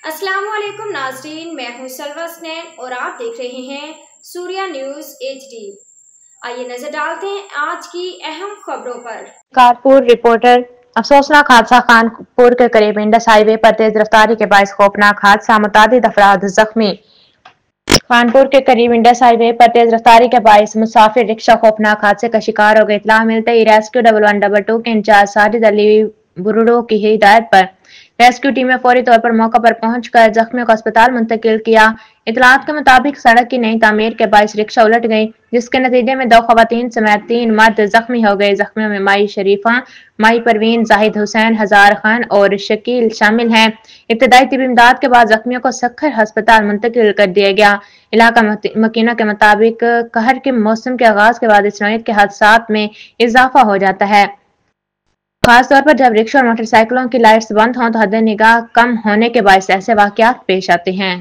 अस्सलाम वालेकुम नाज़रीन, मैं हूं सलवा स्नैन और आप देख रहे हैं सूर्या न्यूज़ HD। आइए नजर डालते हैं आज की अहम खबरों पर। कानपुर रिपोर्टर। अफसोसनाक हादसा कानपुर के करीब इंडस हाईवे पर तेज रफ्तारी के बायस खौफनाक हादसा, मुतादिद अफराद जख्मी। कानपुर के करीब इंडस हाईवे पर तेज रफ्तारी के बायस मुसाफिर रिक्शा खौफनाक हादसे का शिकार हो गई। इत्तला मिलते ही रेस्क्यू 1122 के इंचार्ज साजिद अली बुरुडो की हिदायत पर रेस्क्यू टीम ने फौरी तौर पर मौका पर पहुंचकर जख्मियों को अस्पताल मुंतकिल किया। इतलात के मुताबिक सड़क की नई तामीर के बायस रिक्शा उलट गई, जिसके नतीजे में 2 खवातीन समेत 3 मर्द जख्मी हो गए। जख्मियों में माई शरीफा, माई परवीन, जाहिद हुसैन, हजार खान और शकील शामिल हैं। इब्तदाई तिबी इमदाद के बाद जख्मियों को सखर अस्पताल मुंतकिल कर दिया गया। इलाका मकीनों के मुताबिक कहर के मौसम के आगाज के बाद इस नौयत के हादसात में इजाफा हो जाता है, खासतौर पर जब रिक्शा और मोटरसाइकिलों की लाइट्स बंद हों तो हद निगाह कम होने के बायस ऐसे वाकयात पेश आते हैं।